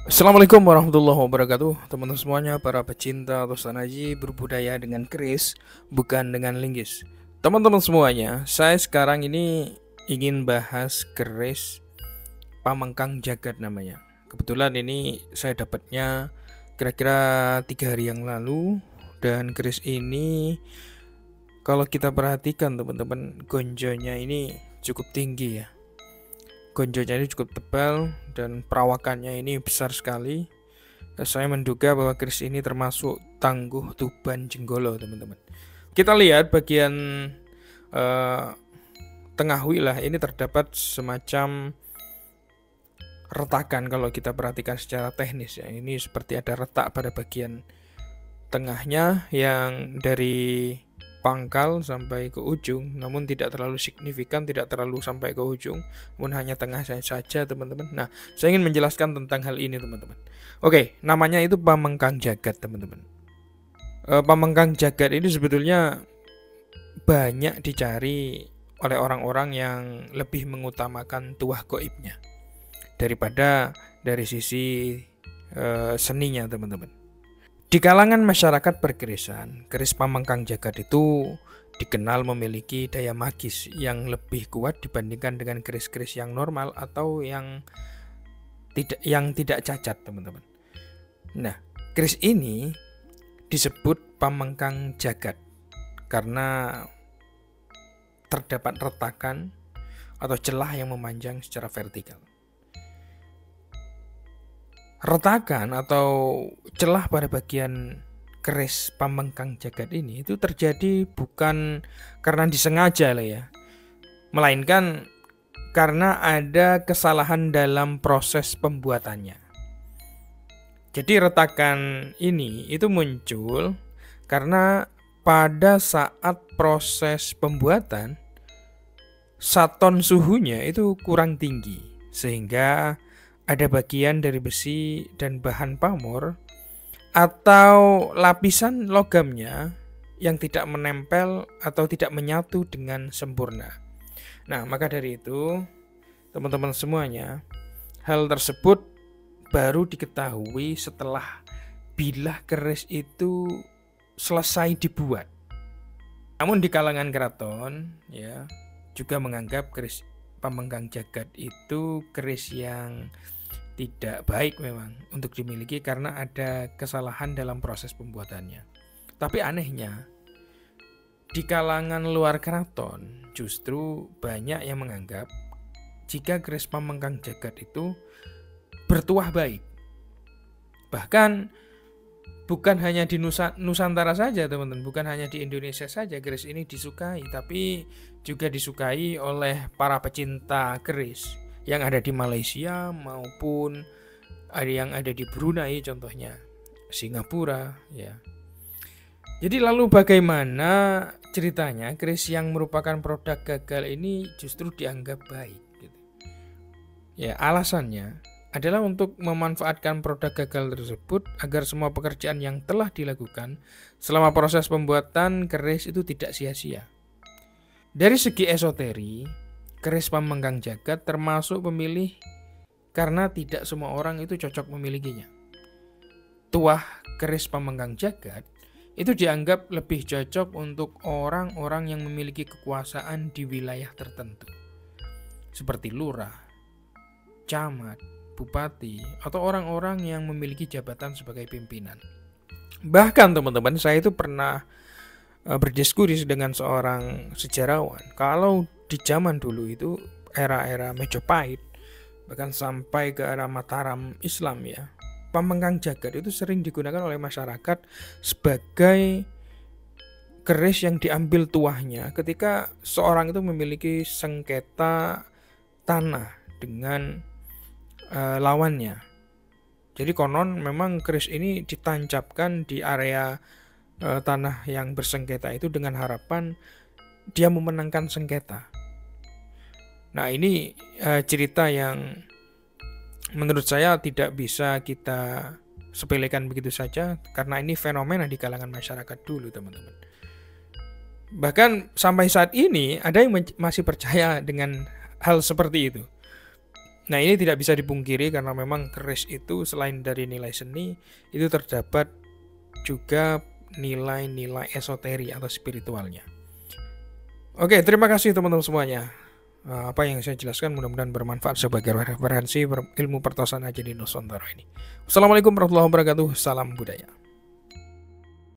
Assalamualaikum warahmatullahi wabarakatuh, teman-teman semuanya, para pecinta Tosanaji berbudaya dengan keris, bukan dengan linggis. Teman-teman semuanya, saya sekarang ini ingin bahas keris Pamengkang Jagat namanya. Kebetulan ini saya dapatnya kira-kira 3 hari yang lalu, dan keris ini kalau kita perhatikan teman-teman, gonjonya ini cukup tinggi ya. Gonjonya ini cukup tebal dan perawakannya ini besar sekali. Saya menduga bahwa keris ini termasuk Tangguh Tuban Jenggolo, teman-teman. Kita lihat bagian eh, tengah wilayah ini terdapat semacam retakan kalau kita perhatikan secara teknis ya. Ini seperti ada retak pada bagian tengahnya yang dari pangkal sampai ke ujung, namun tidak terlalu signifikan, tidak terlalu sampai ke ujung, namun hanya tengah saja, teman-teman. Nah, saya ingin menjelaskan tentang hal ini, teman-teman. Oke, namanya itu Pamengkang Jagat, teman-teman. Pamengkang Jagat ini sebetulnya banyak dicari oleh orang-orang yang lebih mengutamakan tuah goibnya daripada dari sisi seninya, teman-teman. Di kalangan masyarakat perkerisan, keris Pamengkang Jagat itu dikenal memiliki daya magis yang lebih kuat dibandingkan dengan keris-keris yang normal atau yang tidak cacat, teman-teman. Nah, keris ini disebut Pamengkang Jagat karena terdapat retakan atau celah yang memanjang secara vertikal. Retakan atau celah pada bagian keris Pamengkang Jagat ini itu terjadi bukan karena disengaja lah ya, melainkan karena ada kesalahan dalam proses pembuatannya. Jadi retakan ini itu muncul karena pada saat proses pembuatan saton suhunya itu kurang tinggi, sehingga ada bagian dari besi dan bahan pamor atau lapisan logamnya yang tidak menempel atau tidak menyatu dengan sempurna. Nah, maka dari itu, teman-teman semuanya, hal tersebut baru diketahui setelah bilah keris itu selesai dibuat. Namun di kalangan keraton ya juga menganggap keris Pamengkang Jagat itu keris yang tidak baik memang untuk dimiliki karena ada kesalahan dalam proses pembuatannya. Tapi anehnya, di kalangan luar keraton justru banyak yang menganggap jika keris Pamengkang Jagat itu bertuah baik. Bahkan bukan hanya di Nusantara saja, teman-teman, bukan hanya di Indonesia saja keris ini disukai, tapi juga disukai oleh para pecinta keris yang ada di Malaysia maupun ada yang ada di Brunei, contohnya Singapura ya. Jadi lalu bagaimana ceritanya keris yang merupakan produk gagal ini justru dianggap baik gitu. Ya, alasannya adalah untuk memanfaatkan produk gagal tersebut agar semua pekerjaan yang telah dilakukan selama proses pembuatan keris itu tidak sia-sia. Dari segi esoteri, keris Pamengkang Jagat termasuk pemilih karena tidak semua orang itu cocok memilikinya. Tuah keris Pamengkang Jagat itu dianggap lebih cocok untuk orang-orang yang memiliki kekuasaan di wilayah tertentu, seperti lurah, camat, bupati, atau orang-orang yang memiliki jabatan sebagai pimpinan. Bahkan teman-teman, saya itu pernah berdiskusi dengan seorang sejarawan kalau di zaman dulu itu era-era Majapahit bahkan sampai ke era Mataram Islam ya, Pamengkang Jagat itu sering digunakan oleh masyarakat sebagai keris yang diambil tuahnya ketika seorang itu memiliki sengketa tanah dengan lawannya. Jadi konon memang keris ini ditancapkan di area tanah yang bersengketa itu dengan harapan dia memenangkan sengketa. Nah, ini cerita yang menurut saya tidak bisa kita sepelekan begitu saja karena ini fenomena di kalangan masyarakat dulu, teman-teman. Bahkan sampai saat ini ada yang masih percaya dengan hal seperti itu. Nah, ini tidak bisa dipungkiri karena memang keris itu selain dari nilai seni, itu terdapat juga nilai-nilai esoteri atau spiritualnya. Oke, terima kasih teman-teman semuanya. Apa yang saya jelaskan mudah-mudahan bermanfaat sebagai referensi ilmu pertasan aja di Nusantara ini. Wassalamualaikum warahmatullahi wabarakatuh. Salam budaya.